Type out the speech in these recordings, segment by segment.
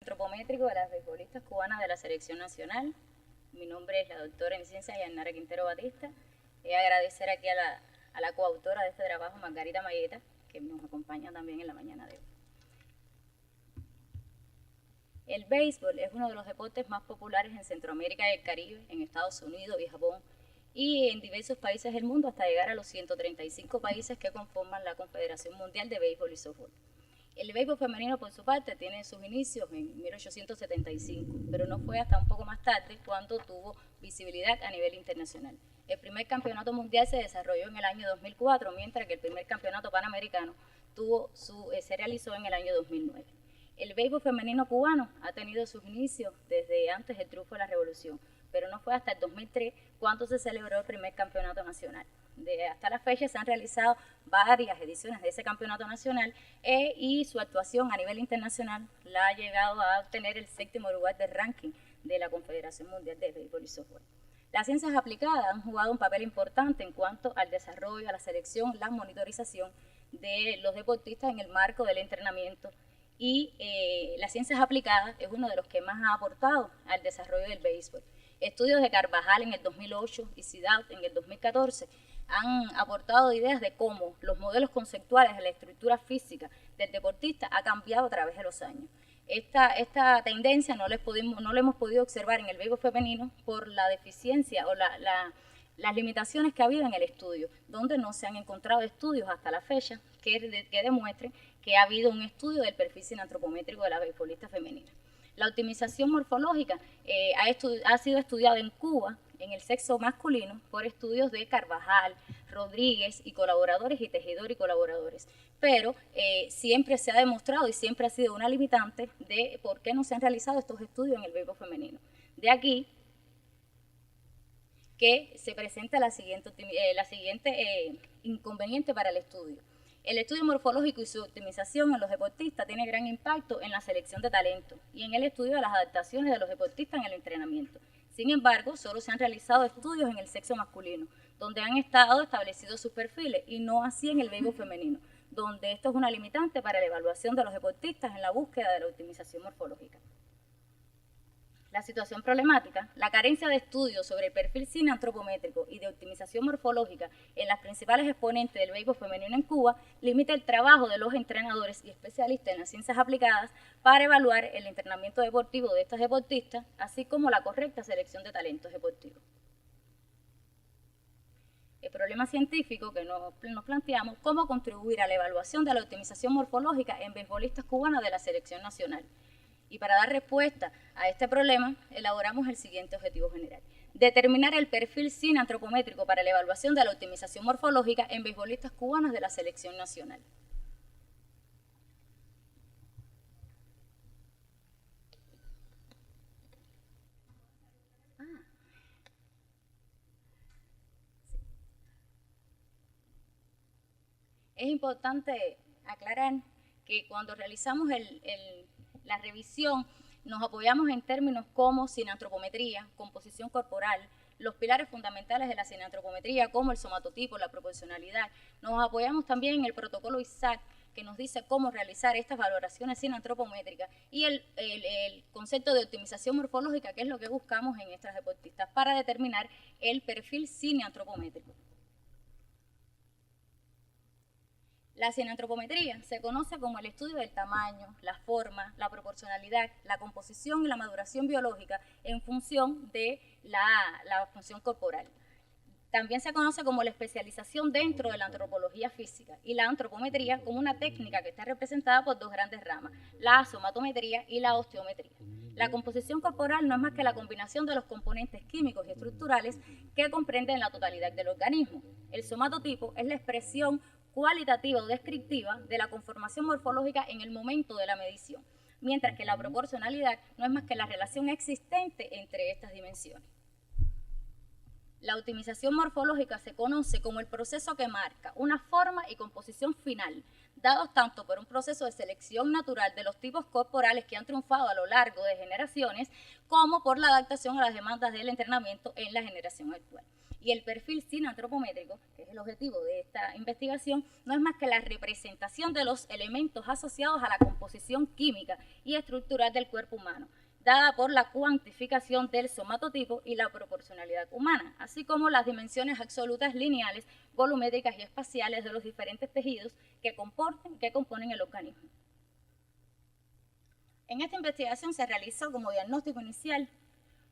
antropométrico de las beisbolistas cubanas de la selección nacional. Mi nombre es la doctora en ciencias Yanara Quintero Batista. Agradecer aquí a la coautora de este trabajo, Margarita Mayeta, que nos acompaña también en la mañana de hoy. El béisbol es uno de los deportes más populares en Centroamérica y el Caribe, en Estados Unidos y Japón, y en diversos países del mundo, hasta llegar a los 135 países que conforman la Confederación Mundial de Béisbol y Softball. El béisbol femenino, por su parte, tiene sus inicios en 1875, pero no fue hasta un poco más tarde cuando tuvo visibilidad a nivel internacional. El primer campeonato mundial se desarrolló en el año 2004, mientras que el primer campeonato panamericano se realizó en el año 2009. El béisbol femenino cubano ha tenido sus inicios desde antes del triunfo de la Revolución, pero no fue hasta el 2003 cuando se celebró el primer campeonato nacional. Hasta la fecha se han realizado varias ediciones de ese campeonato nacional y su actuación a nivel internacional la ha llegado a obtener el 7º lugar del ranking de la Confederación Mundial de Béisbol y Softball. Las ciencias aplicadas han jugado un papel importante en cuanto al desarrollo, a la selección, la monitorización de los deportistas en el marco del entrenamiento, y las ciencias aplicadas es uno de los que más ha aportado al desarrollo del béisbol. Estudios de Carvajal en el 2008 y Sidat en el 2014 han aportado ideas de cómo los modelos conceptuales de la estructura física del deportista ha cambiado a través de los años. Esta tendencia no la hemos podido observar en el béisbol femenino por la deficiencia o las limitaciones que ha habido en el estudio, donde no se han encontrado estudios hasta la fecha que demuestren que ha habido un estudio del perfil sinantropométrico de la beisbolista femenina. La optimización morfológica ha sido estudiada en Cuba en el sexo masculino por estudios de Carvajal, Rodríguez y colaboradores, y Tejedor y colaboradores, pero siempre se ha demostrado y siempre ha sido una limitante de por qué no se han realizado estos estudios en el béisbol femenino. De aquí que se presenta la siguiente inconveniente para el estudio. El estudio morfológico y su optimización en los deportistas tiene gran impacto en la selección de talento y en el estudio de las adaptaciones de los deportistas en el entrenamiento. Sin embargo, solo se han realizado estudios en el sexo masculino, donde han estado establecidos sus perfiles, y no así en el béisbol femenino, donde esto es una limitante para la evaluación de los deportistas en la búsqueda de la optimización morfológica. La situación problemática, la carencia de estudios sobre el perfil sinantropométrico y de optimización morfológica en las principales exponentes del béisbol femenino en Cuba, limita el trabajo de los entrenadores y especialistas en las ciencias aplicadas para evaluar el entrenamiento deportivo de estas deportistas, así como la correcta selección de talentos deportivos. El problema científico que nos planteamos, cómo contribuir a la evaluación de la optimización morfológica en beisbolistas cubanas de la selección nacional. Y para dar respuesta a este problema, elaboramos el siguiente objetivo general: determinar el perfil sinantropométrico para la evaluación de la optimización morfológica en beisbolistas cubanas de la selección nacional. Es importante aclarar que cuando realizamos la revisión nos apoyamos en términos como sinantropometría, composición corporal, los pilares fundamentales de la sinantropometría como el somatotipo, la proporcionalidad. Nos apoyamos también en el protocolo ISAC, que nos dice cómo realizar estas valoraciones sinantropométricas, y el concepto de optimización morfológica, que es lo que buscamos en estas deportistas para determinar el perfil sinantropométrico. La sinantropometría se conoce como el estudio del tamaño, la forma, la proporcionalidad, la composición y la maduración biológica en función de la función corporal. También se conoce como la especialización dentro de la antropología física, y la antropometría como una técnica que está representada por dos grandes ramas: la somatometría y la osteometría. La composición corporal no es más que la combinación de los componentes químicos y estructurales que comprenden la totalidad del organismo. El somatotipo es la expresión cualitativa o descriptiva de la conformación morfológica en el momento de la medición, mientras que la proporcionalidad no es más que la relación existente entre estas dimensiones. La optimización morfológica se conoce como el proceso que marca una forma y composición final, dados tanto por un proceso de selección natural de los tipos corporales que han triunfado a lo largo de generaciones, como por la adaptación a las demandas del entrenamiento en la generación actual. Y el perfil cineantropométrico, que es el objetivo de esta investigación, no es más que la representación de los elementos asociados a la composición química y estructural del cuerpo humano, dada por la cuantificación del somatotipo y la proporcionalidad humana, así como las dimensiones absolutas lineales, volumétricas y espaciales de los diferentes tejidos que componen el organismo. En esta investigación se realizó como diagnóstico inicial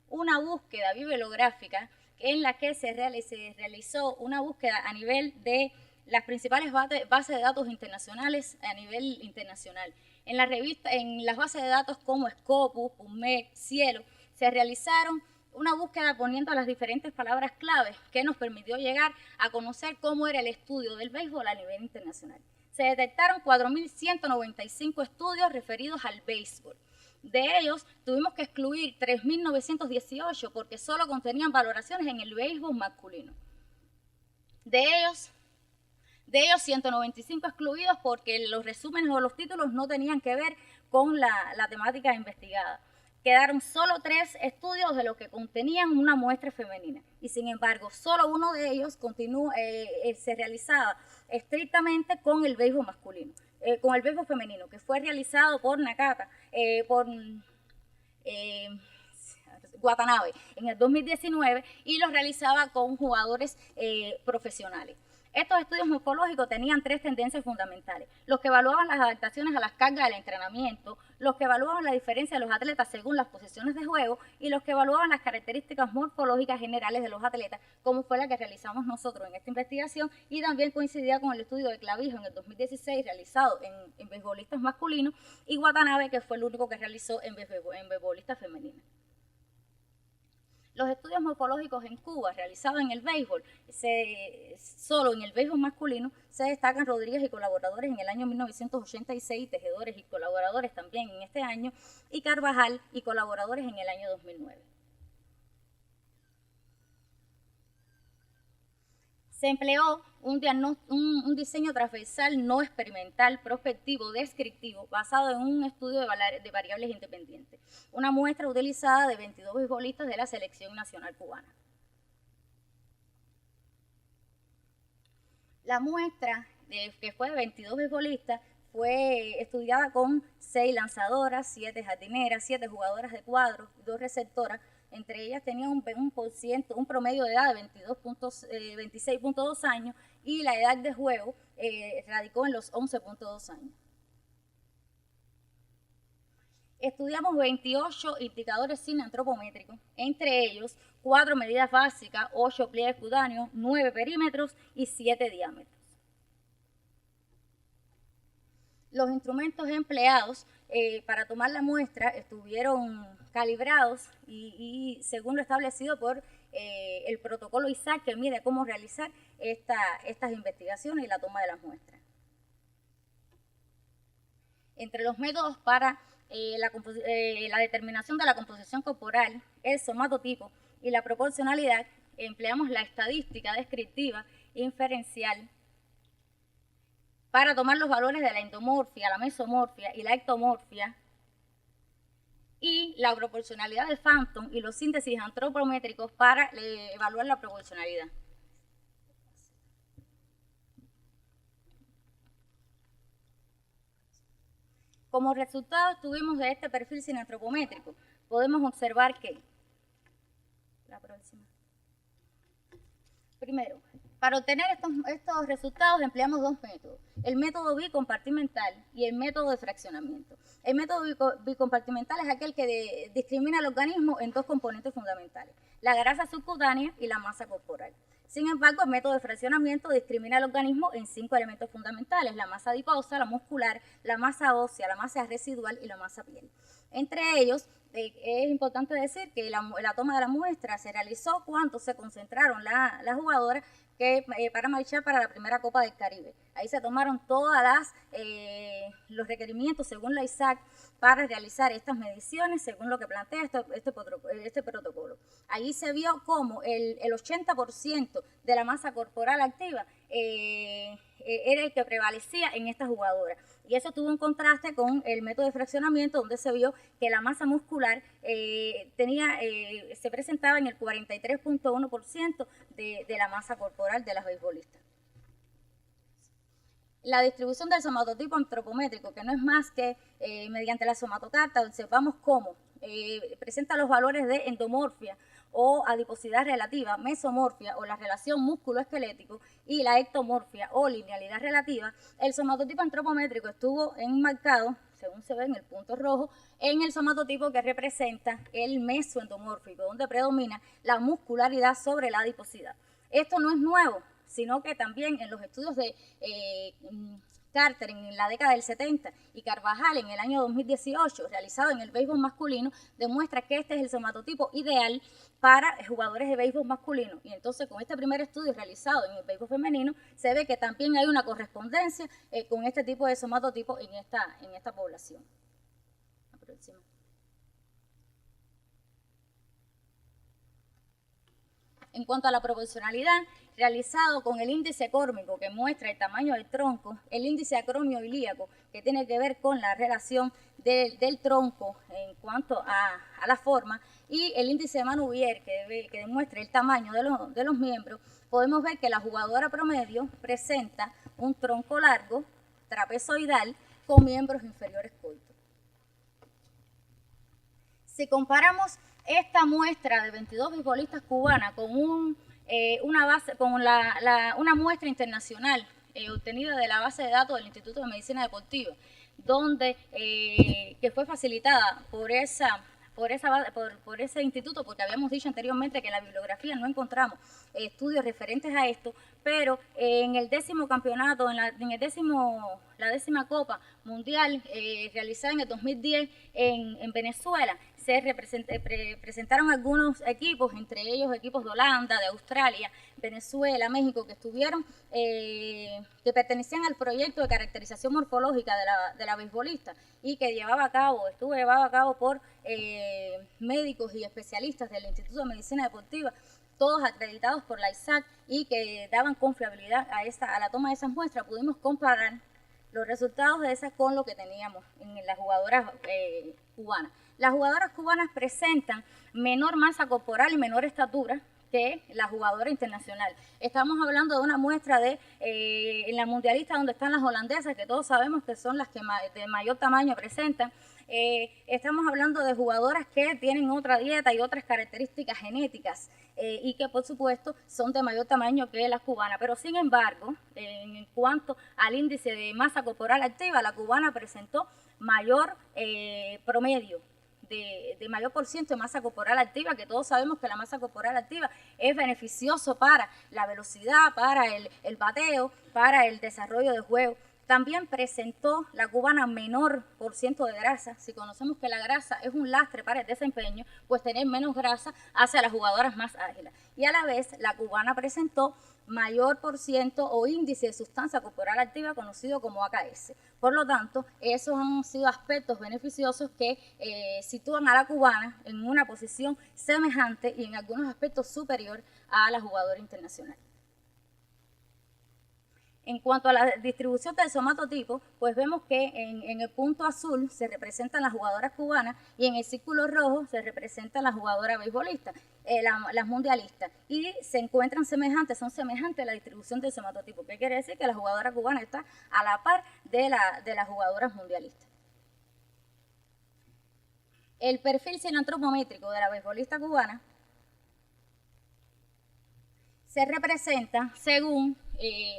una búsqueda bibliográfica en la que se realizó una búsqueda a nivel de las principales bases de datos internacionales a nivel internacional. En las bases de datos como Scopus, PubMed, Cielo, se realizaron una búsqueda poniendo las diferentes palabras claves que nos permitió llegar a conocer cómo era el estudio del béisbol a nivel internacional. Se detectaron 4.195 estudios referidos al béisbol. De ellos, tuvimos que excluir 3.918 porque solo contenían valoraciones en el béisbol masculino. De ellos 195 excluidos porque los resúmenes o los títulos no tenían que ver con la temática investigada. Quedaron solo 3 estudios de los que contenían una muestra femenina y sin embargo solo uno de ellos se realizaba estrictamente con el béisbol masculino, con el béisbol femenino, que fue realizado por Nakata, Watanabe en el 2019 y lo realizaba con jugadores profesionales. Estos estudios morfológicos tenían 3 tendencias fundamentales: los que evaluaban las adaptaciones a las cargas del entrenamiento, los que evaluaban la diferencia de los atletas según las posiciones de juego y los que evaluaban las características morfológicas generales de los atletas, como fue la que realizamos nosotros en esta investigación, y también coincidía con el estudio de Clavijo en el 2016 realizado en beisbolistas masculinos, y Watanabe, que fue el único que realizó en beisbolistas femeninas. Los estudios morfológicos en Cuba realizados en el béisbol, solo en el béisbol masculino, se destacan Rodríguez y colaboradores en el año 1986, Tejedores y colaboradores también en este año, y Carvajal y colaboradores en el año 2009. Se empleó un diseño transversal no experimental, prospectivo, descriptivo, basado en un estudio de variables independientes. Una muestra utilizada de 22 beisbolistas de la selección nacional cubana. La muestra, que fue de 22 beisbolistas, fue estudiada con 6 lanzadoras, 7 jardineras, 7 jugadoras de cuadro, 2 receptoras. Entre ellas tenían un promedio de edad de 26.2 años y la edad de juego radicó en los 11.2 años. Estudiamos 28 indicadores cineantropométricos, entre ellos 4 medidas básicas, 8 pliegues cutáneos, 9 perímetros y 7 diámetros. Los instrumentos empleados para tomar la muestra estuvieron calibrados y según lo establecido por el protocolo ISAC, que mide cómo realizar estas investigaciones y la toma de las muestras. Entre los métodos para la determinación de la composición corporal, el somatotipo y la proporcionalidad, empleamos la estadística descriptiva inferencial para tomar los valores de la endomorfia, la mesomorfia y la ectomorfia, y la proporcionalidad de Phantom y los síntesis antropométricos para evaluar la proporcionalidad. Como resultado tuvimos de este perfil cineantropométrico, podemos observar que la próxima. Primero, para obtener estos resultados empleamos 2 métodos: el método bicompartimental y el método de fraccionamiento. El método bicompartimental es aquel que discrimina el organismo en 2 componentes fundamentales: la grasa subcutánea y la masa corporal. Sin embargo, el método de fraccionamiento discrimina el organismo en 5 elementos fundamentales: la masa adiposa, la muscular, la masa ósea, la masa residual y la masa piel. Entre ellos, es importante decir que la toma de la muestra se realizó cuando se concentraron las jugadoras para marchar para la primera Copa del Caribe. Ahí se tomaron todos los requerimientos según la ISAC para realizar estas mediciones según lo que plantea este protocolo. Ahí se vio como el 80% de la masa corporal activa era el que prevalecía en estas jugadoras. Y eso tuvo un contraste con el método de fraccionamiento, donde se vio que la masa muscular se presentaba en el 43.1% de la masa corporal de las beisbolistas. La distribución del somatotipo antropométrico, que no es más que mediante la somatocarta, observamos cómo presenta los valores de endomorfia o adiposidad relativa, mesomorfia o la relación músculo-esquelético y la ectomorfia o linealidad relativa. El somatotipo antropométrico estuvo enmarcado, según se ve en el punto rojo, en el somatotipo que representa el mesoendomórfico, donde predomina la muscularidad sobre la adiposidad. Esto no es nuevo, sino que también en los estudios de Carter en la década del 70 y Carvajal en el año 2018, realizado en el béisbol masculino, demuestra que este es el somatotipo ideal para jugadores de béisbol masculino. Y entonces con este primer estudio realizado en el béisbol femenino, se ve que también hay una correspondencia con este tipo de somatotipo en esta población. La próxima. En cuanto a la proporcionalidad, realizado con el índice córmico que muestra el tamaño del tronco, el índice acromio ilíaco que tiene que ver con la relación del tronco en cuanto a la forma, y el índice de Mann-Houvier que demuestra el tamaño de los miembros, podemos ver que la jugadora promedio presenta un tronco largo, trapezoidal, con miembros inferiores coitos. Si comparamos esta muestra de 22 beisbolistas cubanas con una muestra internacional obtenida de la base de datos del Instituto de Medicina Deportiva, que fue facilitada por ese instituto, porque habíamos dicho anteriormente que en la bibliografía no encontramos estudios referentes a esto, pero en el 10º campeonato, la 10ª Copa Mundial realizada en el 2010 en Venezuela, se presentaron algunos equipos, entre ellos equipos de Holanda, de Australia, Venezuela, México, que pertenecían al proyecto de caracterización morfológica de la beisbolista y que estuvo llevado a cabo por médicos y especialistas del Instituto de Medicina Deportiva, todos acreditados por la ISAC y que daban confiabilidad a la toma de esas muestras. Pudimos comparar los resultados de esas con lo que teníamos en las jugadoras cubanas. Las jugadoras cubanas presentan menor masa corporal y menor estatura que la jugadora internacional. Estamos hablando de una muestra en la mundialista donde están las holandesas, que todos sabemos que son las que de mayor tamaño presentan. Estamos hablando de jugadoras que tienen otra dieta y otras características genéticas y que por supuesto son de mayor tamaño que las cubanas, pero sin embargo, en cuanto al índice de masa corporal activa, la cubana presentó mayor promedio de mayor por ciento de masa corporal activa, que todos sabemos que la masa corporal activa es beneficioso para la velocidad, para el bateo, para el desarrollo de juego. También presentó la cubana menor por ciento de grasa. Si conocemos que la grasa es un lastre para el desempeño, pues tener menos grasa hace a las jugadoras más ágiles. Y a la vez, la cubana presentó mayor por ciento o índice de sustancia corporal activa conocido como AKS. Por lo tanto, esos han sido aspectos beneficiosos que sitúan a la cubana en una posición semejante y en algunos aspectos superior a la jugadora internacional. En cuanto a la distribución del somatotipo, pues vemos que en el punto azul se representan las jugadoras cubanas y en el círculo rojo se representan las jugadoras beisbolistas, las mundialistas. Y son semejantes a la distribución del somatotipo. ¿Qué quiere decir? Que la jugadora cubana está a la par de las jugadoras mundialistas. El perfil sinantropométrico de la beisbolista cubana se representa según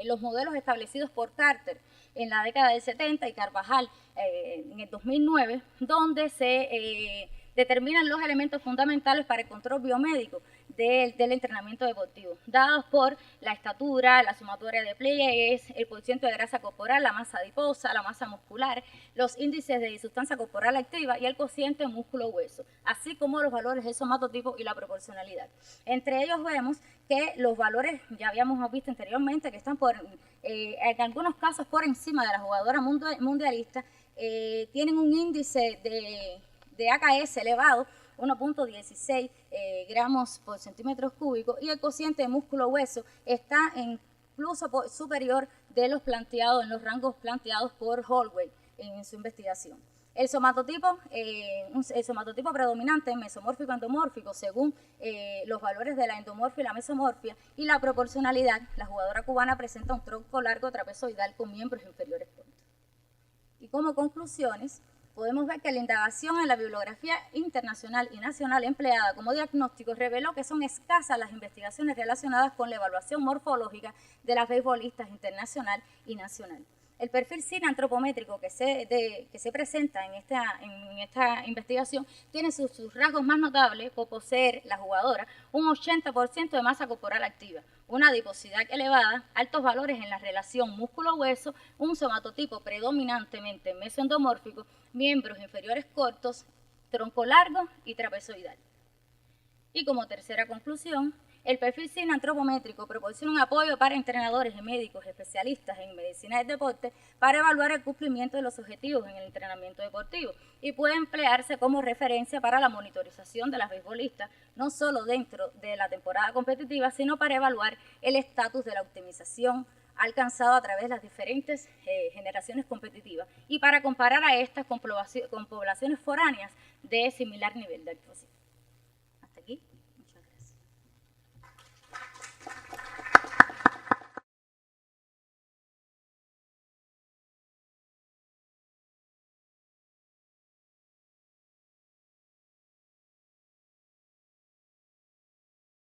los modelos establecidos por Carter en la década del 70 y Carvajal en el 2009, donde se determinan los elementos fundamentales para el control biomédico del entrenamiento deportivo, dados por la estatura, la sumatoria de pliegues, el porcentaje de grasa corporal, la masa adiposa, la masa muscular, los índices de sustancia corporal activa y el cociente músculo-hueso, así como los valores del somatotipo y la proporcionalidad. Entre ellos vemos que los valores, ya habíamos visto anteriormente, que están en algunos casos por encima de la jugadora mundialista, tienen un índice de AKS elevado, 1.16 gramos por centímetros cúbicos, y el cociente de músculo-hueso está incluso superior de los planteados, en los rangos planteados por Holloway. en su investigación. El somatotipo predominante, mesomórfico endomórfico, según los valores de la endomorfia y la mesomorfia, y la proporcionalidad, la jugadora cubana presenta un tronco largo trapezoidal con miembros inferiores cortos. Y como conclusiones, podemos ver que la indagación en la bibliografía internacional y nacional empleada como diagnóstico reveló que son escasas las investigaciones relacionadas con la evaluación morfológica de las beisbolistas internacional y nacional. El perfil cine antropométrico que se presenta en esta investigación tiene sus rasgos más notables por poseer la jugadora un 80% de masa corporal activa, una adiposidad elevada, altos valores en la relación músculo-hueso, un somatotipo predominantemente mesoendomórfico, miembros inferiores cortos, tronco largo y trapezoidal. Y como tercera conclusión, el perfil cine antropométrico proporciona un apoyo para entrenadores y médicos especialistas en medicina del deporte para evaluar el cumplimiento de los objetivos en el entrenamiento deportivo y puede emplearse como referencia para la monitorización de las beisbolistas, no solo dentro de la temporada competitiva, sino para evaluar el estatus de la optimización alcanzado a través de las diferentes generaciones competitivas y para comparar a estas con poblaciones foráneas de similar nivel de actuación. Hasta aquí.